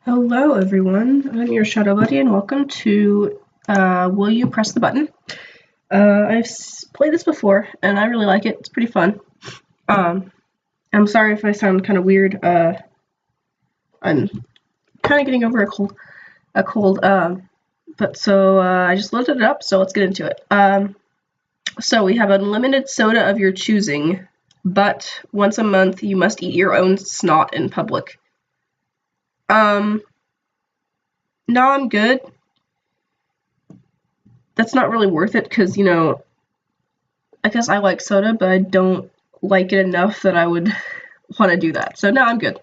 Hello everyone, I'm your Shadow Buddy and welcome to Will You Press the Button? I've played this before and I really like it, it's pretty fun. I'm sorry if I sound kind of weird, I'm kind of getting over a cold, but so I just loaded it up, so let's get into it. So we have unlimited soda of your choosing, but once a month you must eat your own snot in public. No, I'm good. That's not really worth it because, I guess I like soda, but I don't like it enough that I would want to do that. So no, I'm good.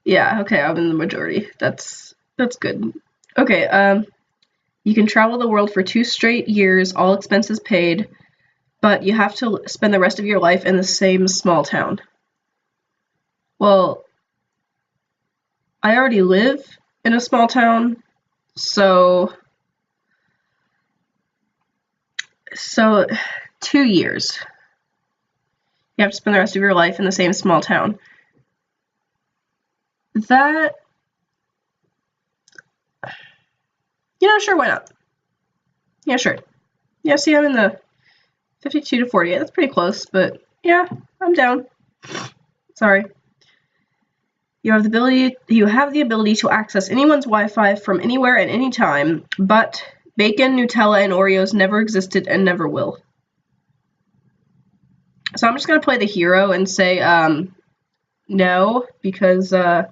Yeah, okay, I'm in the majority. That's good. Okay, you can travel the world for 2 straight years, all expenses paid, but you have to spend the rest of your life in the same small town. Well, I already live in a small town, so 2 years. You have to spend the rest of your life in the same small town. That, sure, why not? Yeah, sure. Yeah, see, I'm in the 52 to 48. That's pretty close, but yeah, I'm down. Sorry. You have the ability to access anyone's Wi-Fi from anywhere at any time, but bacon, Nutella, and Oreos never existed and never will. So I'm just gonna play the hero and say no, because I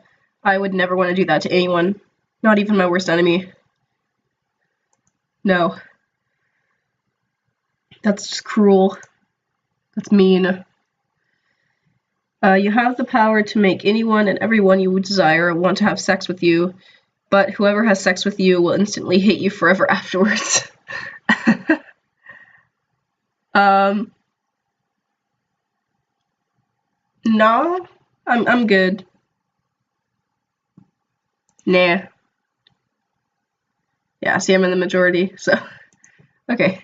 would never want to do that to anyone, not even my worst enemy. No. That's just cruel. That's mean. You have the power to make anyone and everyone you would desire want to have sex with you, but whoever has sex with you will instantly hate you forever afterwards. No, I'm good. Nah. Yeah, see, I'm in the majority, so okay.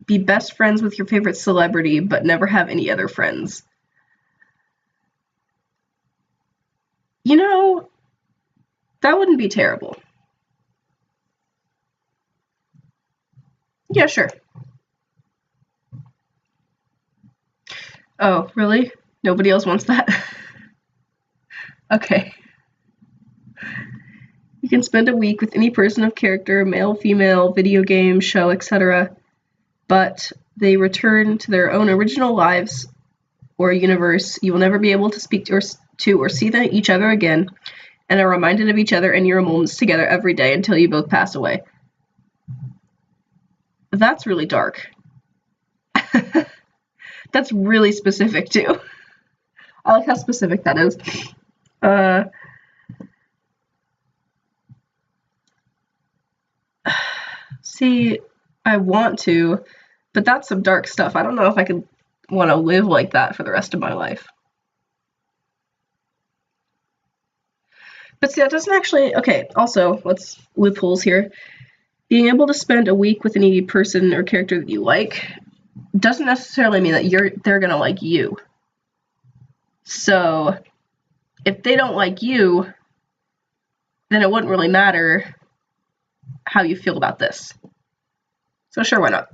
Be best friends with your favorite celebrity, but never have any other friends. That wouldn't be terrible. Yeah, sure. Oh, really? Nobody else wants that? Okay. You can spend a week with any person of character, male, female, video game, show, etc., but they return to their own original lives or universe. You will never be able to speak to or see each other again, and are reminded of each other and your moments together every day until you both pass away. That's really dark. That's really specific, too. I like how specific that is. See, I want to, but that's some dark stuff. I don't know if I could want to live like that for the rest of my life. But see, that doesn't actually... Okay, also, let's loopholes here. Being able to spend a week with any person or character that you like doesn't necessarily mean that they're gonna like you. So, if they don't like you, then it wouldn't really matter how you feel about this. So sure, why not?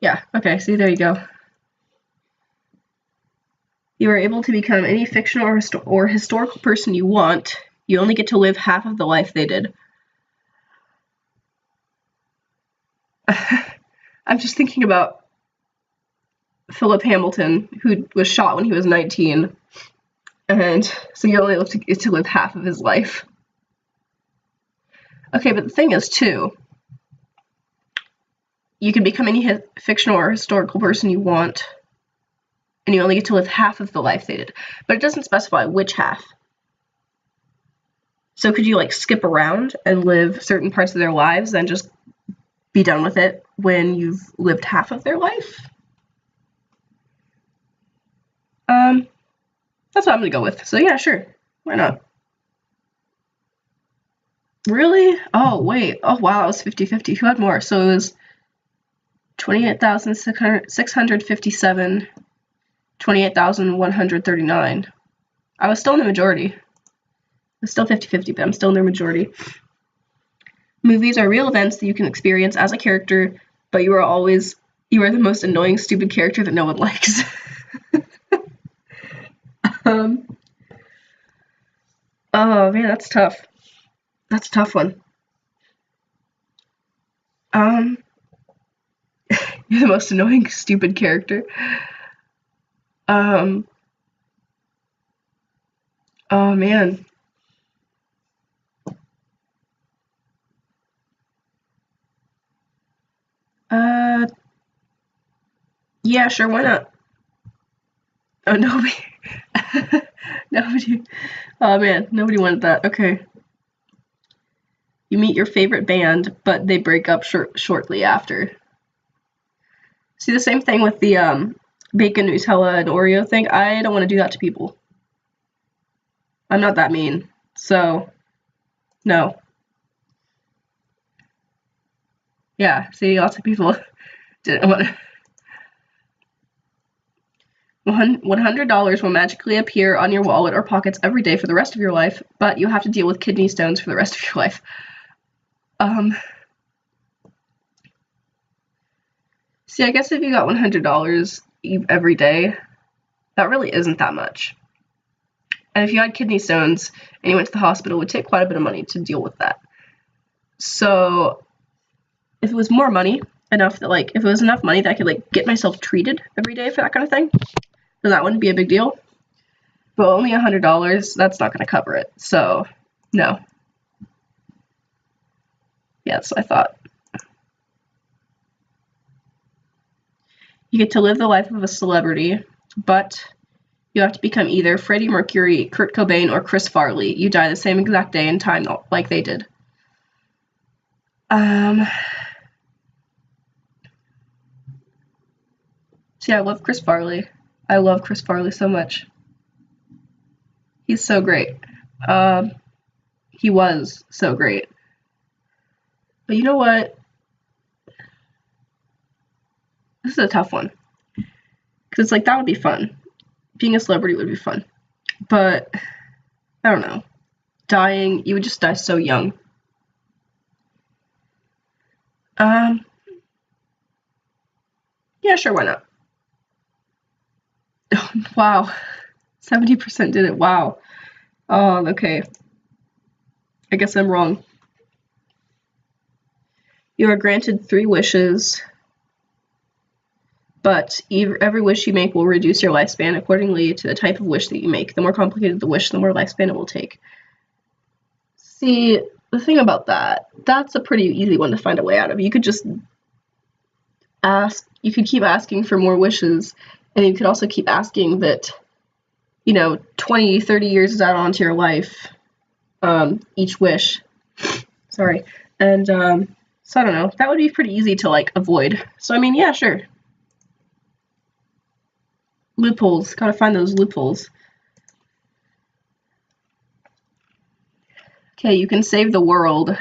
Yeah, okay, see, there you go. You are able to become any fictional or historical person you want. You only get to live half of the life they did. I'm just thinking about Philip Hamilton, who was shot when he was 19, and so you only get to live half of his life. Okay, but the thing is, too, you can become any fictional or historical person you want, and you only get to live half of the life they did. But it doesn't specify which half. So could you, skip around and live certain parts of their lives and just be done with it when you've lived half of their life? That's what I'm gonna go with. So yeah, sure. Why not? Really? Oh, wait. Oh, wow, it was 50-50. Who had more? So it was 28,657, 28,139. I was still in the majority. It's still 50-50, but I'm still in the majority. Movies are real events that you can experience as a character, but you are the most annoying, stupid character that no one likes. Oh man, that's tough. That's a tough one. You're the most annoying, stupid character. Oh man. Yeah, sure, why not? Oh, nobody. Nobody. Oh man, nobody wanted that. Okay. You meet your favorite band, but they break up shortly after. See, the same thing with the bacon, Nutella, and Oreo thing. I don't want to do that to people. I'm not that mean. So, no. Yeah, see, lots of people didn't want to. $100 will magically appear on your wallet or pockets every day for the rest of your life, but you have to deal with kidney stones for the rest of your life. See, I guess if you got $100 every day, that really isn't that much. And if you had kidney stones and you went to the hospital, it would take quite a bit of money to deal with that. So if it was more money, enough that if it was enough money that I could get myself treated every day for that kind of thing, then that wouldn't be a big deal. But only $100, that's not going to cover it. So no. Yeah, that's what I thought. You get to live the life of a celebrity, but you have to become either Freddie Mercury, Kurt Cobain, or Chris Farley. You die the same exact day and time like they did. See, I love Chris Farley. I love Chris Farley so much. He's so great. He was so great. But you know what? This is a tough one. Because it's that would be fun. Being a celebrity would be fun. But, I don't know. Dying, you would just die so young. Yeah, sure, why not? Wow. 70% did it. Wow. Oh, okay. I guess I'm wrong. You are granted 3 wishes, but every wish you make will reduce your lifespan accordingly to the type of wish that you make. The more complicated the wish, the more lifespan it will take. See, the thing about that's a pretty easy one to find a way out of. You could just you could keep asking for more wishes, and you could also keep asking that, 20, 30 years is out onto your life, each wish. Sorry. And, so I don't know. That would be pretty easy to, avoid. So, I mean, yeah, sure. Loopholes. Gotta find those loopholes. Okay, you can save the world,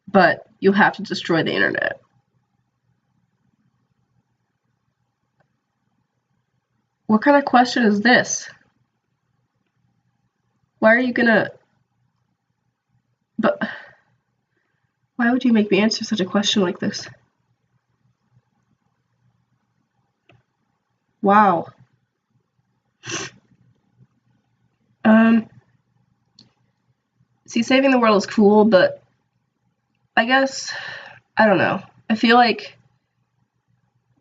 but you have to destroy the internet. What kind of question is this? Why are you gonna... But... Why would you make me answer such a question like this? Wow. See, saving the world is cool, but I guess, I don't know. I feel like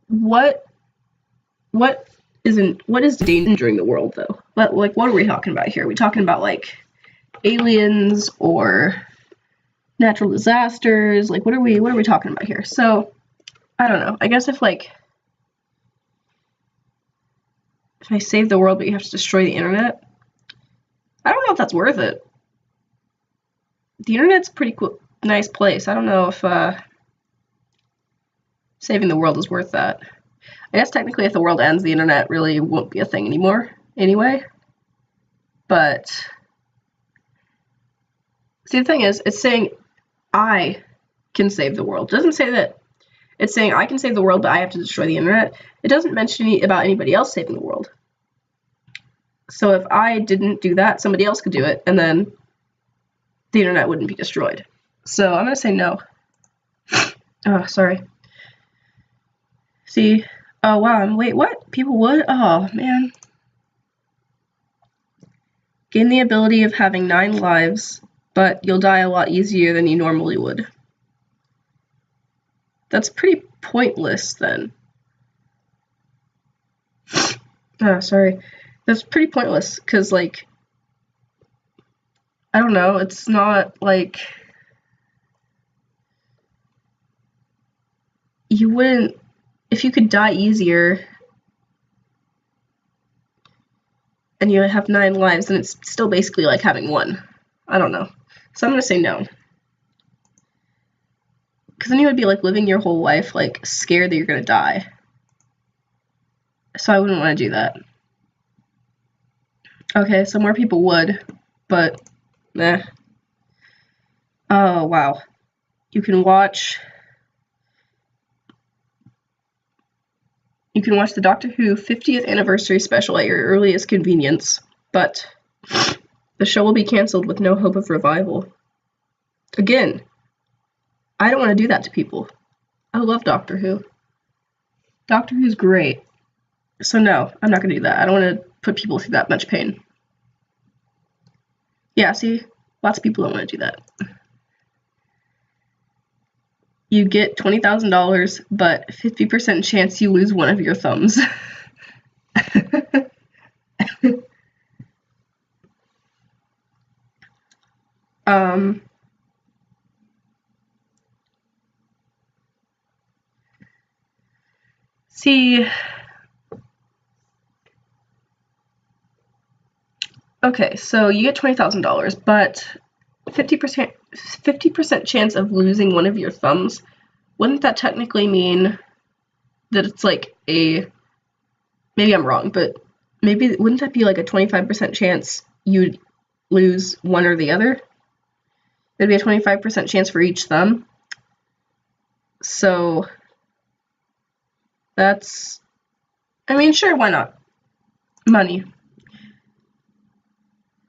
what is endangering the world though? But what are we talking about here? Are we talking about aliens or natural disasters? What are we talking about here? So I don't know. I guess if I save the world but you have to destroy the internet, I don't know if that's worth it. The internet's a pretty cool, nice place. I don't know if saving the world is worth that. I guess technically if the world ends, the internet really won't be a thing anymore anyway. But see, the thing is, it's saying I can save the world. It doesn't say that. It's saying I can save the world, but I have to destroy the internet. It doesn't mention about anybody else saving the world. So if I didn't do that, somebody else could do it, and then the internet wouldn't be destroyed. So I'm going to say no. Oh, sorry. See? Oh, wow. Wait, what? People would? Oh, man. Gain the ability of having 9 lives, but you'll die a lot easier than you normally would. That's pretty pointless, then. Oh, sorry. That's pretty pointless, because, like, I don't know, it's not, like, you wouldn't, if you could die easier, and you have 9 lives, then it's still basically like having 1. I don't know. So I'm gonna say no. Because then you would be, like, living your whole life, like, scared that you're gonna die. So I wouldn't want to do that. Okay, so more people would, but nah. Oh, wow. You can watch the Doctor Who 50th anniversary special at your earliest convenience, but the show will be cancelled with no hope of revival. Again, I don't want to do that to people. I love Doctor Who. Doctor Who's great. So no, I'm not going to do that. I don't want to put people through that much pain. Yeah, see? Lots of people don't want to do that. You get $20,000, but 50% chance you lose one of your thumbs. See, okay, so you get $20,000, but 50% chance of losing one of your thumbs. Wouldn't that technically mean that it's like a, maybe I'm wrong, but maybe wouldn't that be like a 25% chance you'd lose one or the other? There'd be a 25% chance for each thumb. So that's, I mean, sure, why not? Money.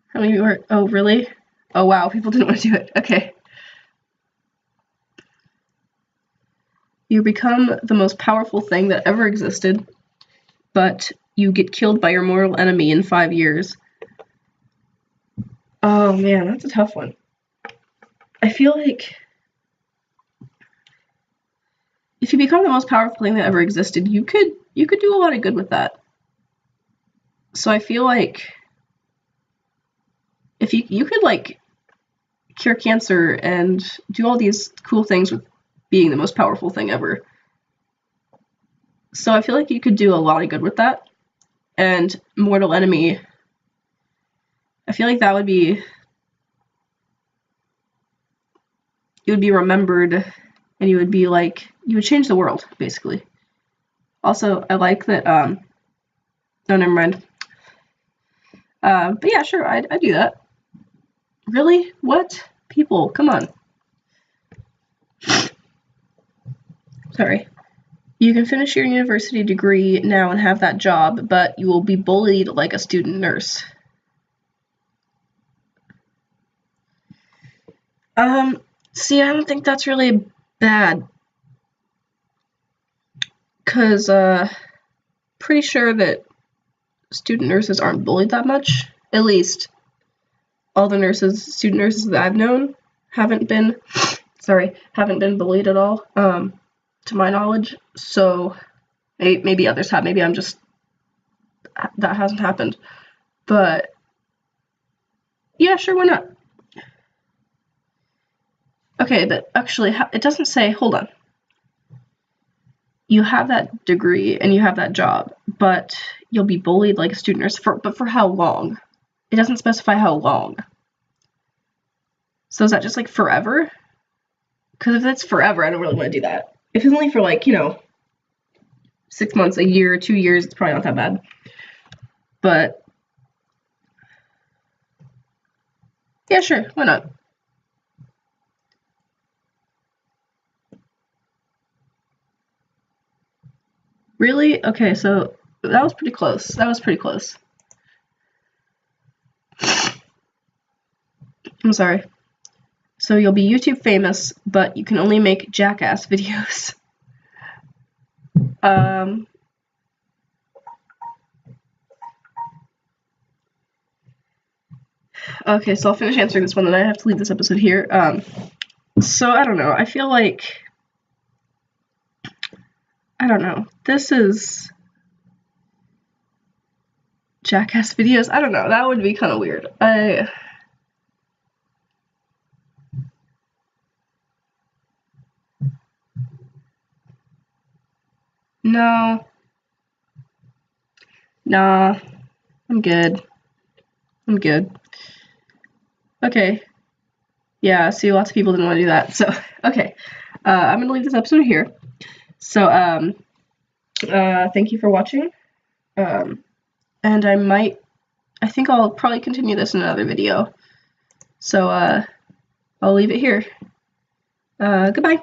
How many were, oh, really? Oh, wow, people didn't want to do it. Okay. You become the most powerful thing that ever existed, but you get killed by your mortal enemy in 5 years. Oh, man, that's a tough one. I feel like if you become the most powerful thing that ever existed, you could do a lot of good with that. So I feel like if you could, like, cure cancer and do all these cool things with being the most powerful thing ever. So I feel like you could do a lot of good with that. And mortal enemy, I feel like that would be, you would be remembered, and you would be like, you would change the world, basically. Also, I like that, oh, never mind. But yeah, sure, I'd do that. Really? What? People, come on. Sorry. You can finish your university degree now and have that job, but you will be bullied like a student nurse. See, I don't think that's really bad. Because, pretty sure that student nurses aren't bullied that much. At least, all the student nurses that I've known haven't been bullied at all, to my knowledge. So, maybe others have. Maybe I'm just, that hasn't happened. But, yeah, sure, why not? Okay, but actually, it doesn't say, hold on. You have that degree and you have that job, but you'll be bullied like a student nurse, but for how long? It doesn't specify how long. So is that just like forever? Because if that's forever, I don't really want to do that. If it's only for, like, 6 months, a year, 2 years, it's probably not that bad. But yeah, sure, why not? Really? Okay, so that was pretty close. That was pretty close. I'm sorry. So you'll be YouTube famous, but you can only make jackass videos. Okay, so I'll finish answering this one, then I have to leave this episode here. So I don't know. I feel like, I don't know. This is jackass videos. I don't know. That would be kind of weird. No. Nah. I'm good. I'm good. Okay. Yeah, see, lots of people didn't want to do that. So, okay. I'm going to leave this episode here. So, thank you for watching. And I think I'll probably continue this in another video. So, I'll leave it here. Goodbye.